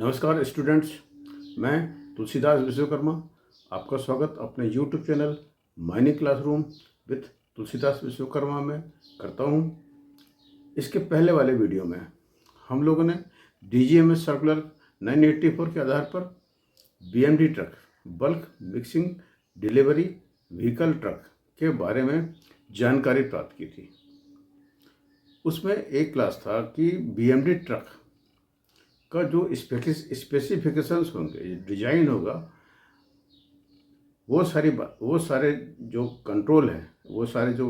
नमस्कार स्टूडेंट्स, मैं तुलसीदास विश्वकर्मा आपका स्वागत अपने YouTube channel mining classroom with Tulsidas Vishwakarma में करता हूं। इसके पहले वाले वीडियो में हम लोगों ने DGMS सर्कुलर 984 के आधार पर BMD truck bulk mixing delivery vehicle truck के बारे में जानकारी प्राप्त की थी। उसमें एक क्लास था कि BMD ट्रक का जो स्पेसिफिकेशंस होंगे, डिजाइन होगा, वो सारे जो कंट्रोल हैं, वो सारे जो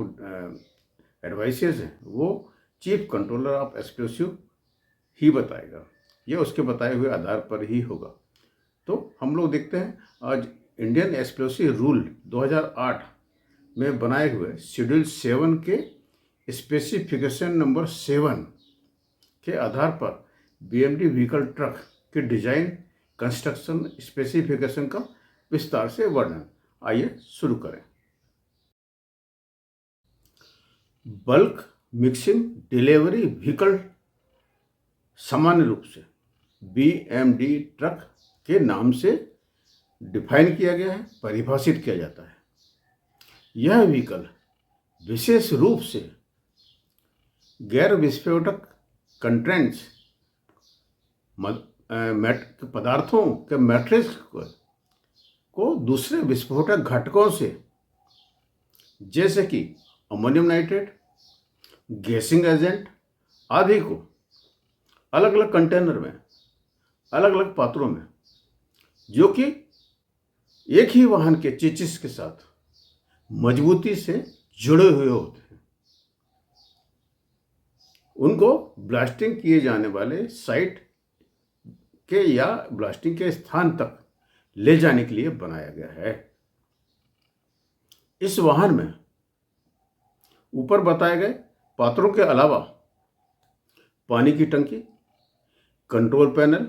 एडवाइसेस हैं, वो चीफ कंट्रोलर ऑफ एक्सप्लोसिव ही बताएगा। ये उसके बताए हुए आधार पर ही होगा। तो हम लोग देखते हैं आज इंडियन एक्सप्लोसिव रूल 2008 में बनाए हुए शेड्यूल 7 के स्पेसिफिकेशन नंबर 7 के आधार पर BMD व्हीकल ट्रक के डिजाइन, कंस्ट्रक्शन, स्पेसिफिकेशन का विस्तार से वर्णन। आइए शुरू करें। बल्क मिक्सिंग डिलीवरी व्हीकल सामान्य रूप से BMD ट्रक के नाम से डिफाइन किया गया है, परिभाषित किया जाता है। यह व्हीकल विशेष रूप से गैर विस्फोटक कंटेंट्स पदार्थों के मैट्रिक्स को दूसरे विस्फोटक घटकों से, जैसे कि अमोनियम नाइट्रेट, गैसिंग एजेंट आदि को अलग अलग कंटेनर में, अलग अलग पात्रों में, जो कि एक ही वाहन के चेसिस के साथ मजबूती से जुड़े हुए होते हैं, उनको ब्लास्टिंग किए जाने वाले साइट के या ब्लास्टिंग के स्थान तक ले जाने के लिए बनाया गया है। इस वाहन में ऊपर बताए गए पात्रों के अलावा पानी की टंकी, control panel,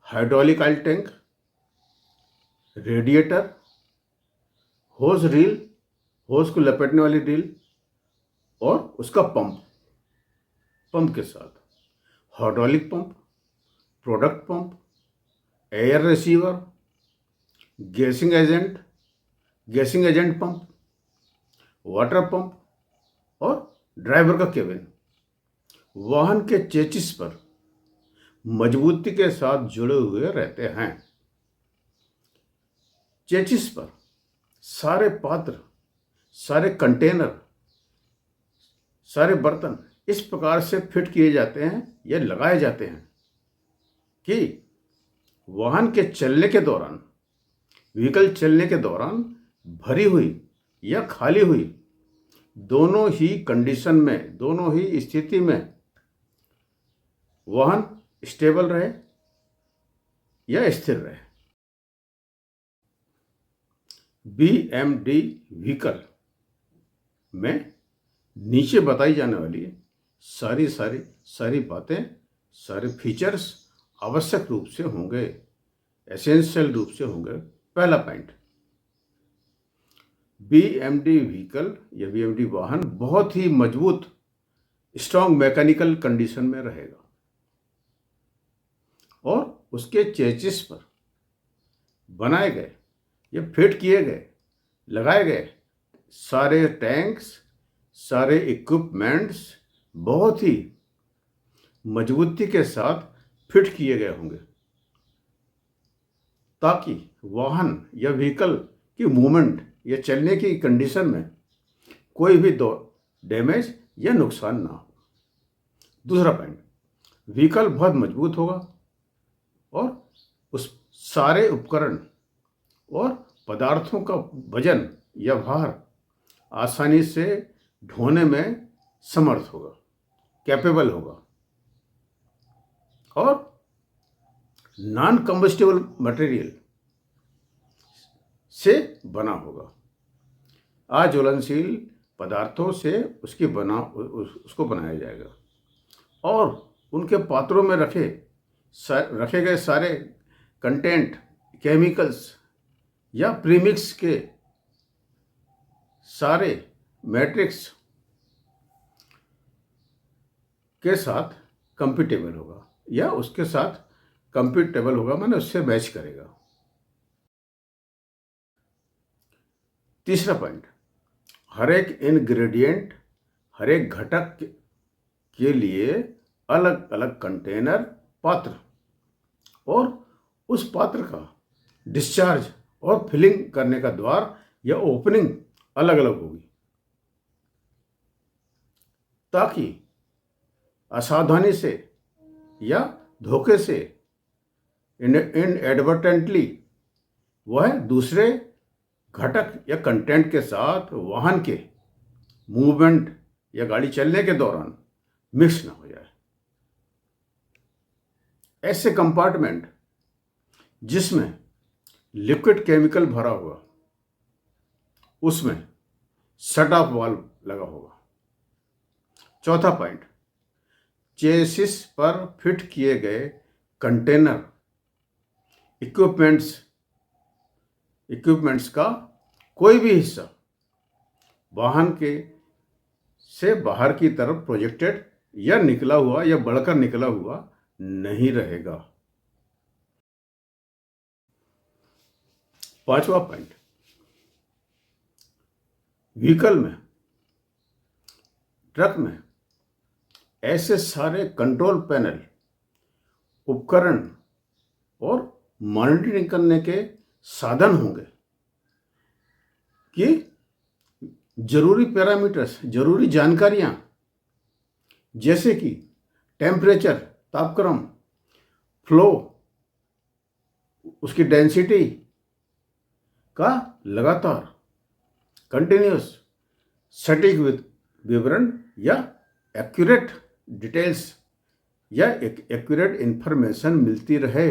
hydraulic oil tank, radiator, hose reel, hose को लपेटने वाली रील और उसका पंप के साथ hydraulic pump, product pump, air receiver, gassing agent pump, water pump और ड्राइवर का केबिन वाहन के चेसिस पर मजबूती के साथ जुड़े हुए रहते हैं। चेसिस पर सारे पात्र, सारे कंटेनर, सारे बर्तन इस प्रकार से फिट किए जाते हैं या लगाए जाते हैं कि वाहन के चलने के दौरान, व्हीकल चलने के दौरान भरी हुई या खाली हुई दोनों ही कंडीशन में, दोनों ही स्थिति में वाहन स्टेबल रहे या स्थिर रहे। BMD व्हीकल में नीचे बताई जाने वाली सारी बातें, सारे फीचर्स आवश्यक रूप से होंगे, एसेंशियल रूप से होंगे। पहला पॉइंट, BMD व्हीकल या BMD वाहन बहुत ही मजबूत, स्ट्रॉन्ग मैकेनिकल कंडीशन में रहेगा और उसके चेसिस पर बनाए गए या फिट किए गए, लगाए गए सारे टैंक्स, सारे इक्विपमेंट्स बहुत ही मजबूती के साथ फिट किए गए होंगे, ताकि वाहन या व्हीकल की मूवमेंट या चलने की कंडीशन में कोई भी डैमेज या नुकसान ना हो। दूसरा पॉइंट, व्हीकल बहुत मजबूत होगा और उस सारे उपकरण और पदार्थों का वजन या भार आसानी से ढोने में समर्थ होगा, कैपेबल होगा और नॉन कंबस्टिबल मटेरियल से बना होगा। अज्वलनशील पदार्थों से उसको बनाया जाएगा और उनके पात्रों में रखे गए सारे कंटेंट, केमिकल्स या प्रीमिक्स के सारे मैट्रिक्स के साथ कंपेटेबल होगा या उसके साथ कंपेटेबल होगा, माने उससे मैच करेगा। तीसरा पॉइंट, हर एक इंग्रेडिएंट, हर एक घटक के लिए अलग अलग कंटेनर, पात्र, और उस पात्र का डिस्चार्ज और फिलिंग करने का द्वार या ओपनिंग अलग अलग होगी, ताकि असावधानी से या धोखे से इनएडवर्टेंटली वह दूसरे घटक या कंटेंट के साथ वाहन के मूवमेंट या गाड़ी चलने के दौरान मिक्स ना हो जाए। ऐसे कंपार्टमेंट जिसमें लिक्विड केमिकल भरा हुआ, उसमें शट ऑफ वाल्व लगा होगा। चौथा पॉइंट, चेसिस पर फिट किए गए कंटेनर इक्विपमेंट्स का कोई भी हिस्सा वाहन के से बाहर की तरफ प्रोजेक्टेड या निकला हुआ या बढ़कर निकला हुआ नहीं रहेगा। पांचवा पॉइंट, व्हीकल में, ट्रक में ऐसे सारे कंट्रोल पैनल, उपकरण और मॉनिटरिंग करने के साधन होंगे कि जरूरी पैरामीटर्स, जरूरी जानकारियां, जैसे कि टेम्परेचर, तापक्रम, फ्लो, उसकी डेंसिटी का लगातार कंटिन्यूस सटीक विवरण या एक्यूरेट डिटेल्स या एक्यूरेट इंफॉर्मेशन मिलती रहे,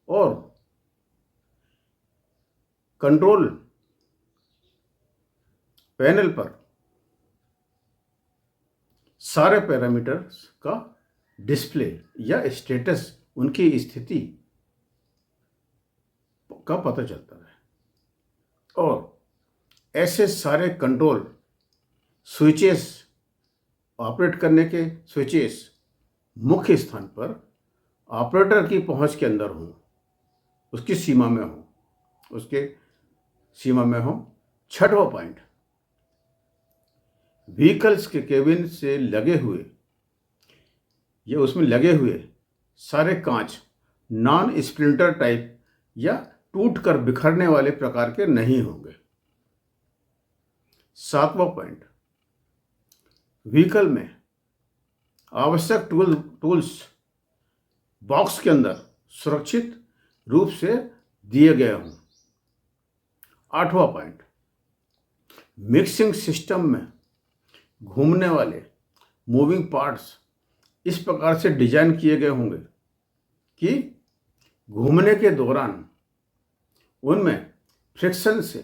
और कंट्रोल पैनल पर सारे पैरामीटर्स का डिस्प्ले या स्टेटस, उनकी स्थिति का पता चलता है, और ऐसे सारे कंट्रोल स्विचेस, ऑपरेट करने के स्विचेस मुख्य स्थान पर ऑपरेटर की पहुंच के अंदर हों, उसकी सीमा में हो, उसके सीमा में हो। छठवां पॉइंट, व्हीकल्स के केबिन से लगे हुए या उसमें लगे हुए सारे कांच नॉन स्प्लिंटर टाइप या टूट कर बिखरने वाले प्रकार के नहीं होंगे। सातवां पॉइंट, व्हीकल में आवश्यक टूल्स बॉक्स के अंदर सुरक्षित रूप से दिए गए हों। आठवां पॉइंट, मिक्सिंग सिस्टम में घूमने वाले मूविंग पार्ट्स इस प्रकार से डिजाइन किए गए होंगे कि घूमने के दौरान उनमें फ्रिक्शन से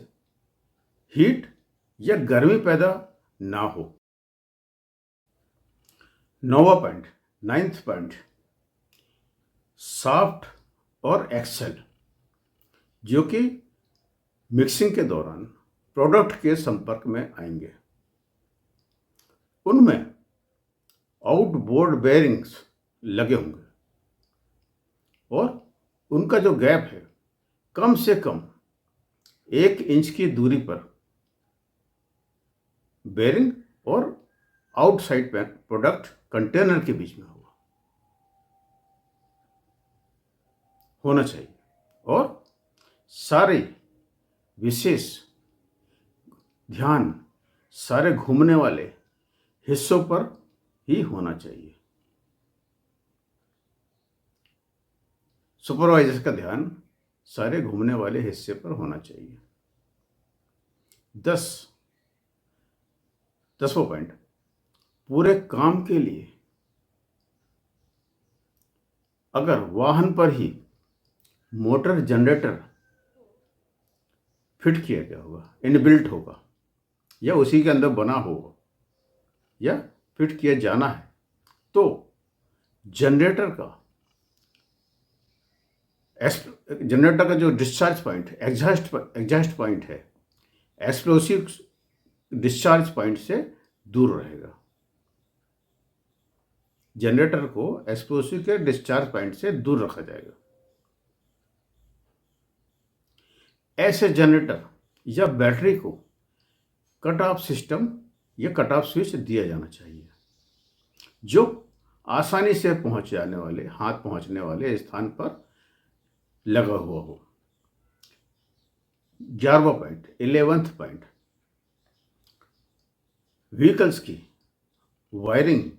हीट या गर्मी पैदा ना हो। नौवां पॉइंट, नाइन्थ पॉइंट, शाफ्ट और एक्सेल जो कि मिक्सिंग के दौरान प्रोडक्ट के संपर्क में आएंगे, उनमें आउटबोर्ड बेयरिंग्स लगे होंगे, और उनका जो गैप है कम से कम 1 इंच की दूरी पर बेयरिंग और आउटसाइड प्रोडक्ट कंटेनर के बीच में होना चाहिए, और सारे विशेष ध्यान सारे घूमने वाले हिस्सों पर ही होना चाहिए। सुपरवाइजर का ध्यान सारे घूमने वाले हिस्से पर होना चाहिए। 10वां पॉइंट, पूरे काम के लिए अगर वाहन पर ही मोटर जनरेटर फिट किया गया होगा, इनबिल्ट होगा, या उसी के अंदर बना होगा या फिट किया जाना है, तो जनरेटर का जो डिस्चार्ज पॉइंट, एग्जॉस्ट पॉइंट है, एक्सप्लोसिव डिस्चार्ज पॉइंट से दूर रहेगा। जनरेटर को एक्सप्लोसिव के डिस्चार्ज पॉइंट से दूर रखा जाएगा। ऐसे जनरेटर या बैटरी को कट ऑफ सिस्टम या कट ऑफ स्विच दिया जाना चाहिए जो आसानी से हाथ पहुंचने वाले स्थान पर लगा हुआ हो। 11th पॉइंट, व्हीकल्स की वायरिंग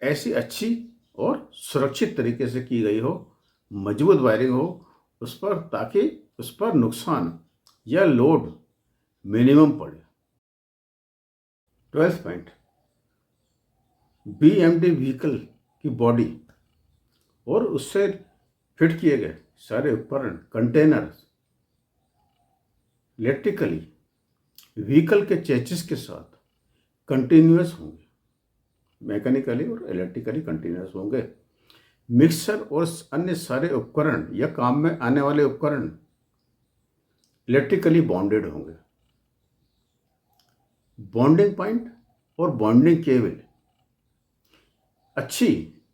ऐसी अच्छी और सुरक्षित तरीके से की गई हो, मजबूत वायरिंग हो उस पर, ताकि उस पर नुकसान या लोड मिनिमम पड़े। 12th पॉइंट, BMD व्हीकल की बॉडी और उससे फिट किए गए सारे उपकरण, कंटेनर इलेक्ट्रिकली व्हीकल के चेसिस के साथ कंटिन्यूअस होंगे, मैकेनिकली और इलेक्ट्रिकली कंटिन्यूअस होंगे। मिक्सर और अन्य सारे उपकरण या काम में आने वाले उपकरण इलेक्ट्रिकली बॉन्डेड होंगे। बॉन्डिंग पॉइंट और बॉन्डिंग केबल अच्छी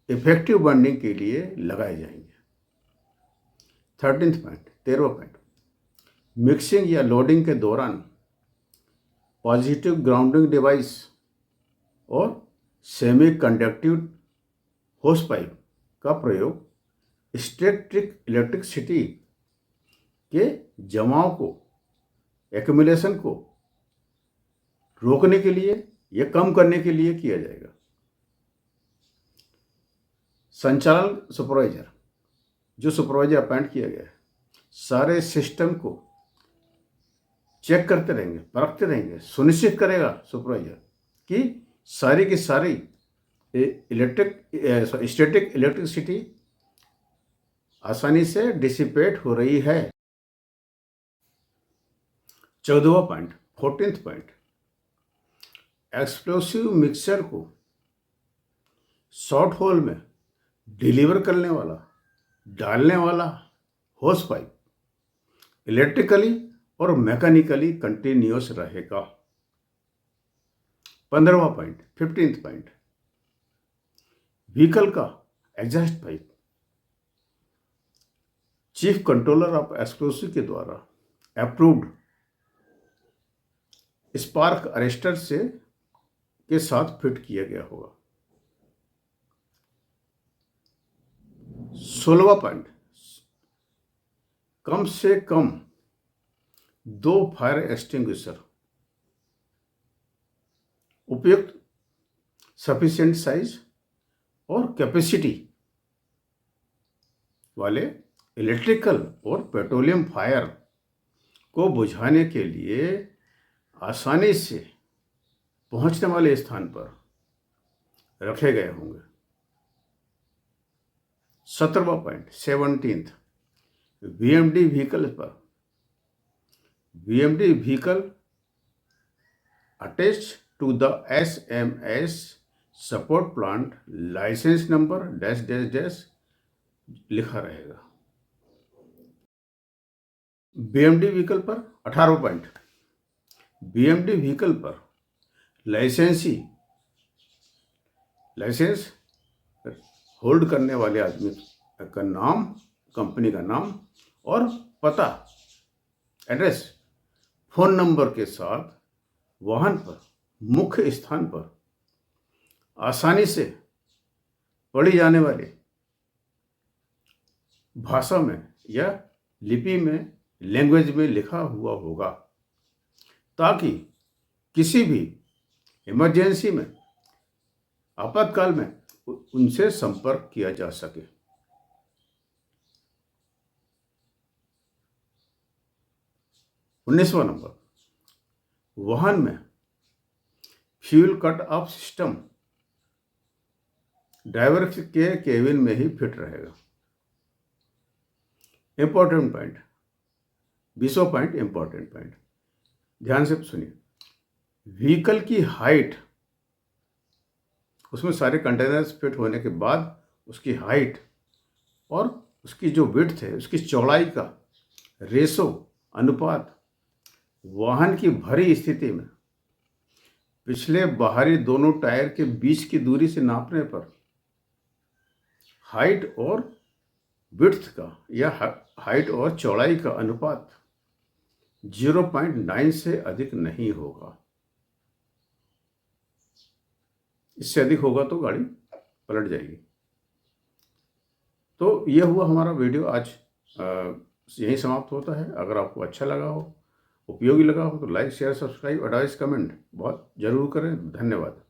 इफेक्टिव बॉन्डिंग के लिए लगाए जाएंगे। 13वां पॉइंट, मिक्सिंग या लोडिंग के दौरान पॉजिटिव ग्राउंडिंग डिवाइस और सेमी कंडक्टिव होस पाइप का प्रयोग स्टैटिक इलेक्ट्रिसिटी के जमाव को, एक्यूमुलेशन को रोकने के लिए या कम करने के लिए किया जाएगा। संचालन सुपरवाइजर, जो सुपरवाइजर अपॉइंट किया गया है, सारे सिस्टम को चेक करते रहेंगे, परखते रहेंगे, सुनिश्चित करेगा सुपरवाइजर कि सारी की सारी स्टैटिक इलेक्ट्रिसिटी आसानी से डिसिपेट हो रही है। 14वां point, 14th point, explosive mixture को शॉर्ट होल में डिलीवर करने वाला, डालने वाला होस पाइप इलेक्ट्रिकली और मैकेनिकली कंटिन्यूअस रहेगा। 15वां पॉइंट, 15th पॉइंट, व्हीकल का exhaust pipe chief controller of explosive के द्वारा अप्रूव्ड स्पार्क अरेस्टर से के साथ फिट किया गया होगा। 16वां पॉइंट, कम से कम 2 फायर एक्सटिंग्विशर उपयुक्त सफिशिएंट साइज और कैपेसिटी वाले इलेक्ट्रिकल और पेट्रोलियम फायर को बुझाने के लिए आसानी से पहुंचने वाले स्थान पर रखे गए होंगे। 17वां पॉइंट, 17th, BMD व्हीकल पर, BMD vehicle attached to the SMS support plant license number -- लिखा रहेगा। BMD व्हीकल पर 18वां पॉइंट, BMD व्हीकल पर लाइसेंस होल्ड करने वाले आदमी का नाम, कंपनी का नाम और पता, एड्रेस, फोन नंबर के साथ वाहन पर मुख्य स्थान पर आसानी से पढ़ी जाने वाली भाषा में या लिपि में, लैंग्वेज में लिखा हुआ होगा, ताकि किसी भी इमरजेंसी में, आपातकाल में उनसे संपर्क किया जा सके। 19वां नंबर, वाहन में fuel cut off system driver के केबिन में ही फिट रहेगा। इंपॉर्टेंट पॉइंट, 20वां पॉइंट, इंपॉर्टेंट पॉइंट, ध्यान से सुनिए। व्हीकल की हाइट, उसमें सारे कंटेनर्स फिट होने के बाद उसकी हाइट और उसकी जो विड्थ है, उसकी चौड़ाई का रेशो, अनुपात वाहन की भरी स्थिति में पिछले बाहरी दोनों टायर के बीच की दूरी से नापने पर हाइट और विड्थ का या हाइट और चौड़ाई का अनुपात 0.9 से अधिक नहीं होगा। इससे अधिक होगा तो गाड़ी पलट जाएगी। तो यह हुआ हमारा वीडियो आज यहीं समाप्त होता है। अगर आपको अच्छा लगा हो, उपयोगी लगा हो तो like, share, subscribe, advice, comment बहुत ज़रूर करें। धन्यवाद।